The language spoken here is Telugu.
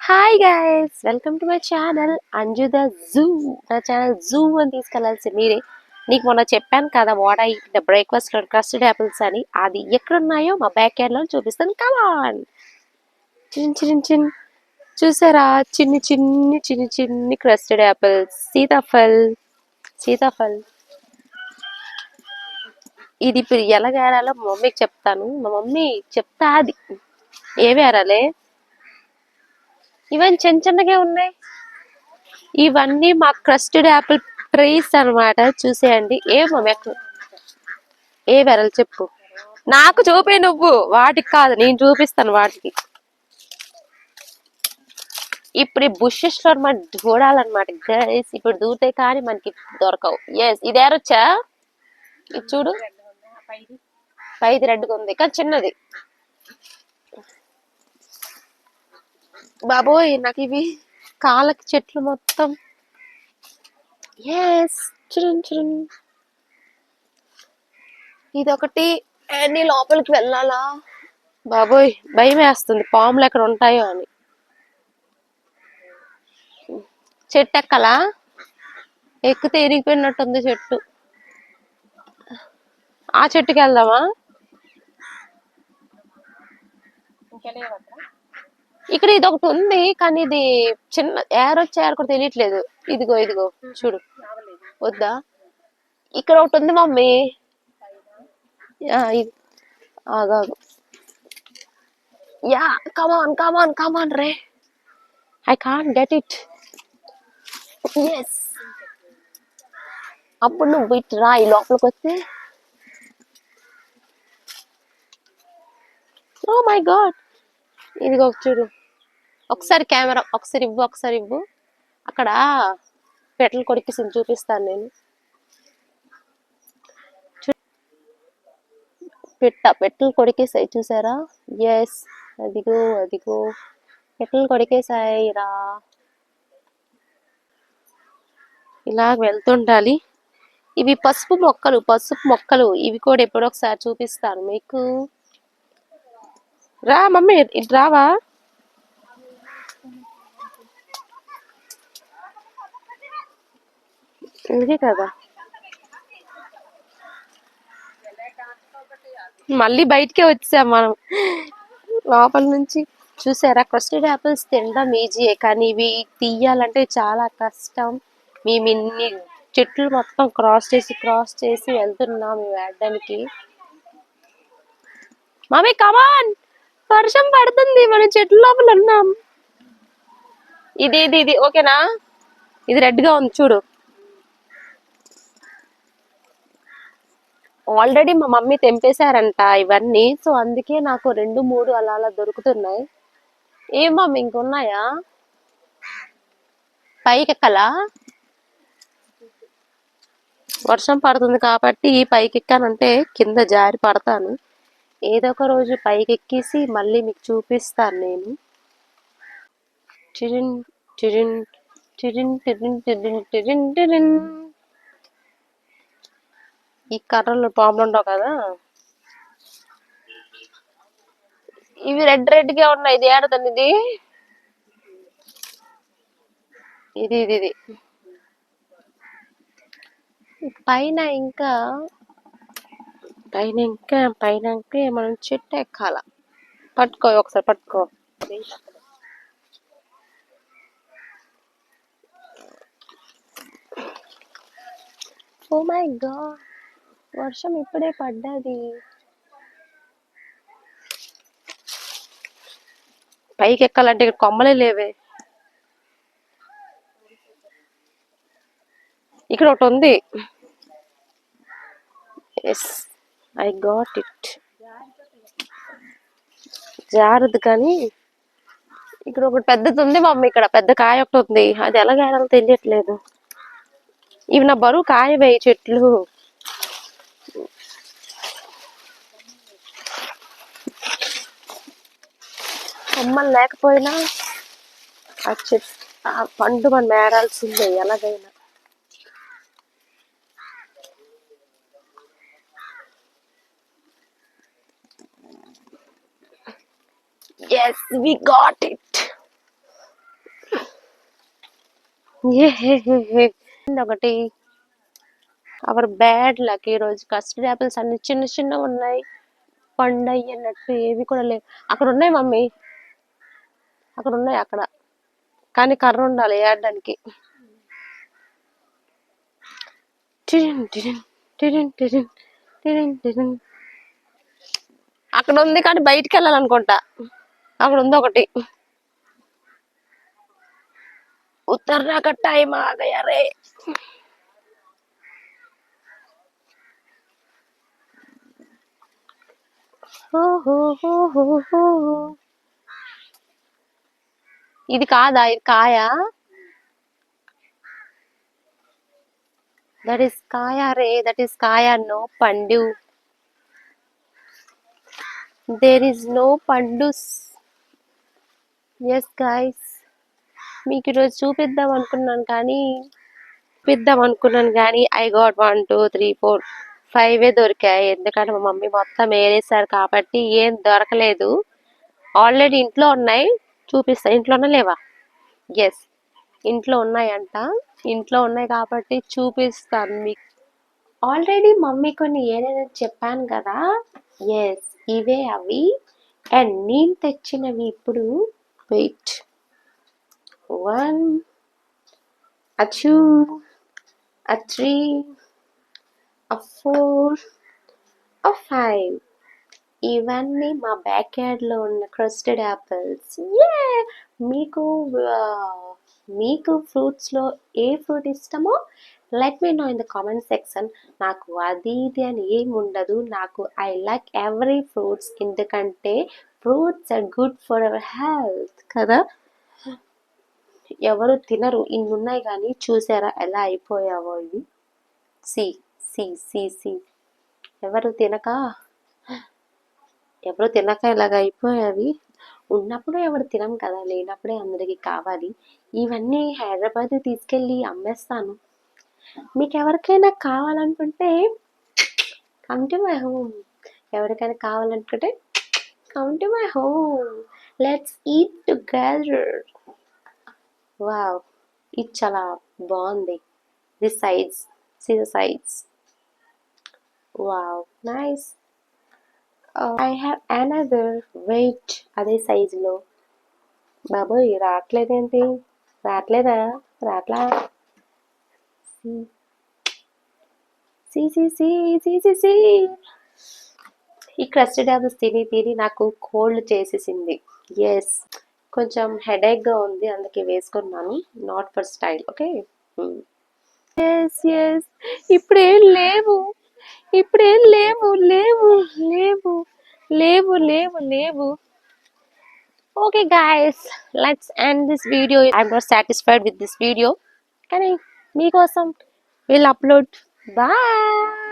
Hi guys, welcome to my channel Anju the zoo. నా ఛానల్ జూ అని తీసుకెళ్లాల్సి మీరే. నీకు మొన్న చెప్పాను కదా what I the breakfast crusted apples అని. అది ఎక్కడున్నాయో మా బ్యాక్ యార్డ్ లో చూపిస్తాను. కమాన్. చిన్న చిన్న చిన్న చూసారా, చిన్ని క్రస్టెడ్ యాపిల్స్. సీతాఫల్. ఇది ఇప్పుడు ఎలా ఏరాలో మా మమ్మీకి చెప్తాను. మా మమ్మీ చెప్తా అది ఏవి ఏరాలే. ఇవన్నీ చిన్నగా ఉన్నాయి. ఇవన్నీ మా క్రస్టెడ్ యాపిల్ ట్రీస్ అన్నమాట. చూసేయండి. ఏ వెరలు చెప్పు, నాకు చూపే. నువ్వు వాటికి కాదు, నేను చూపిస్తాను వాటికి. ఇప్పుడు ఈ బుషెస్ లో మనం చూడాలన్నమాట గైస్. ఇప్పుడు దూతే కానీ మనకి దొరకవు. ఎస్, ఇది ఏరొచ్చా? ఇది చూడు, పైది రెడ్గా ఉంది కానీ చిన్నది. బాబోయ్, నాకు ఇవి కాళ్ళకి చెట్లు మొత్తం. Yes, Churun. ఇదొకటి. అన్ని లోపలికి వెళ్ళాలా? బాబోయ్, భయం వేస్తుంది పాములు ఎక్కడ ఉంటాయో అని. చెట్టు ఎక్కలా? ఎక్కితే ఇరిగిపోయినట్టుంది చెట్టు. ఆ చెట్టుకి వెళ్దామా? ఇక్కడ ఇది ఒకటి ఉంది కానీ ఇది చిన్న ఏరొచ్చే ఏర కూడా తెలియట్లేదు. ఇదిగో చూడు. వద్దా? ఇక్కడ ఒకటి ఉంది మమ్మీ. ఆగాగు. యా, కమాన్ రే. I can't get it. Yes. అప్పుడు నువ్వు ఇటు రా, ఈ లోపలికి వస్తే. ఓ మై గాడ్, ఇదిగో చూడు. ఒకసారి కెమెరా ఒకసారి ఇవ్వు. అక్కడ పెట్టలు కొరికేసి చూపిస్తాను నేను. పెట్టలు కొరికేసాయి చూసారా? ఎస్, అదిగో పెట్టలు కొరికేసాయి రా. ఇలా వెళ్తుండాలి. ఇవి పసుపు మొక్కలు. ఇవి కూడా ఎప్పుడో ఒకసారి చూపిస్తాను మీకు. రా మమ్మీ, ఇటు రావా? ఇదే కదా. మళ్ళీ బయటికే వచ్చాం మనం లోపల నుంచి. చూసారా, క్రస్టెడ్ యాపిల్స్ తినడం ఈజీయే కానీ ఇవి తీయాలంటే చాలా కష్టం. మేము ఇన్ని చెట్లు మొత్తం క్రాస్ చేసి వెళ్తున్నాం ఇవి వేయడానికి. మమ్మీ కమాన్, వర్షం పడుతుంది, మనం చెట్ల లోపల ఉన్నాం. ఇది ఓకేనా? ఇది రెడ్ గా ఉంది చూడు. ఆల్రెడీ మా మమ్మీ తెంపేశారంట ఇవన్నీ. సో అందుకే నాకు 2-3 అలా దొరుకుతున్నాయి. ఏం మమ్మీ ఇంకున్నాయా? పైకి ఎక్కలా? వర్షం పడుతుంది కాబట్టి పైకి ఎక్కానంటే కింద జారి పడతాను. ఏదో ఒక రోజు పైకి ఎక్కేసి మళ్ళీ మీకు చూపిస్తాను నేను. చిరిన్ చిరిన్ చిరిన్ చిరిన్ చిరిన్ చిరిన్ చిరిన్. ఈ కర్రలు పాములు ఉండవు కదా. ఇవి రెడ్ గా ఉన్నాయి. ఇది ఏడదండి ఇది పైన ఇంకా మనం చెట్టు ఎక్కాల. ఒకసారి పట్టుకో. ఓ మై గాడ్, వర్షం ఇప్పుడే పడ్డది. పైకి ఎక్కాలంటే ఇక్కడ కొమ్మలే లేవే. ఇక్కడ ఒకటి ఉంది. Yes, I got it. జారదు కానీ ఇక్కడ ఒకటి పెద్దది ఉంది మమ్మీ. ఇక్కడ పెద్ద కాయ ఒకటి ఉంది. అది ఎలా కాయాలో తెలియట్లేదు. ఇవి నా బరువు కాయవే చెట్లు. కొమ్మలు లేకపోయినా ఆ పండు మనం ఏరాల్సిందే ఎలాగైనా. Yes, we got it. ఒకటి అవర్ బ్యాడ్ లక్ ఈ రోజు కస్టర్డ్ యాపిల్స్ అన్ని చిన్న చిన్నగా ఉన్నాయి, పండయ్యన్నట్టు ఏవి కూడా లేవు. అక్కడ ఉన్నాయి మమ్మీ, అక్కడ ఉన్నాయి అక్కడ, కానీ కర్ర ఉండాలి ఏడడానికి. అక్కడ ఉంది కానీ బయటికి వెళ్ళాలనుకుంటా. అక్కడ ఉంది ఒకటి. ఉత్తర్రా का टाइम आ गया रे. ఇది కాదా, ఇది కాయా? దట్ ఈస్ కాయా రే, దట్ ఈస్ కాయా, నో పండు. దేర్ ఈస్ నో పండుస్. ఎస్ గైస్, మీకు ఈరోజు చూపిద్దాం అనుకున్నాను కానీ ఐ గాట్ 1 2 3 4 5 దొరికాయి. ఎందుకంటే మా మమ్మీ మొత్తం ఏరేసారు కాబట్టి ఏం దొరకలేదు. ఆల్రెడీ ఇంట్లో ఉన్నాయి, చూపిస్తా. ఇంట్లోనే లేవా? ఎస్, ఇంట్లో ఉన్నాయంట. ఇంట్లో ఉన్నాయి కాబట్టి చూపిస్తాను మీకు. ఆల్రెడీ మమ్మీ కొన్ని ఏరేదని చెప్పాను కదా. ఎస్, ఇవే అవి. అండ్ నేను తెచ్చినవి ఇప్పుడు. Wait, 1 a 2 a 3 a 4 a 5. ఇవన్నీ మా బ్యాక్ యార్డ్ లో ఉన్న క్రస్టెడ్ యాపిల్స్. మీకు మీకు ఫ్రూట్స్ లో ఏ ఫ్రూట్ ఇష్టమో let me know in the comment section. నాకు అది ఇది అని ఏమి ఉండదు. నాకు ఐ లైక్ ఎవ్రీ ఫ్రూట్స్, ఎందుకంటే fruits are good for our health కదా. ఎవరు తినరు, ఇన్ని ఉన్నాయి కానీ చూసారా ఎలా అయిపోయావో ఇవి. సి సి సి సి ఎవరు తినక ఇలాగ అయిపోయావి. ఉన్నప్పుడు ఎవరు తినం కదా, లేనప్పుడే అందరికి కావాలి. ఇవన్నీ హైదరాబాద్ తీసుకెళ్ళి అమ్మేస్తాను. మీకు ఎవరికైనా కావాలనుకుంటే కమ్ టు మై హోమ్. ఎవరికైనా కావాలనుకుంటే come to my home, let's eat together. Wow, ఇది చాలా బాగుంది. The size, see the size. Wow, nice. I have another. Wait, అదే సైజులో. బాబోయ్ రావట్లేదేంటి? రావట్లేదా? రాట్లా. సి సి సి సి సి సి. ఈ క్రస్టెడ్ యాపిల్స్ తిని తిని నాకు కోల్డ్ చేసేసింది. ఎస్, కొంచెం హెడేక్గా ఉంది, అందుకే వేసుకున్నాను. Not for style, okay. Yes yes, ఇప్పుడేం లేవు, ఇప్పుడేం లేవు లేవు లేవు లేవు లేవు లేవు. Okay guys, let's end this video. I'm not satisfied with this video, కానీ మీకోసం we'll upload. Bye.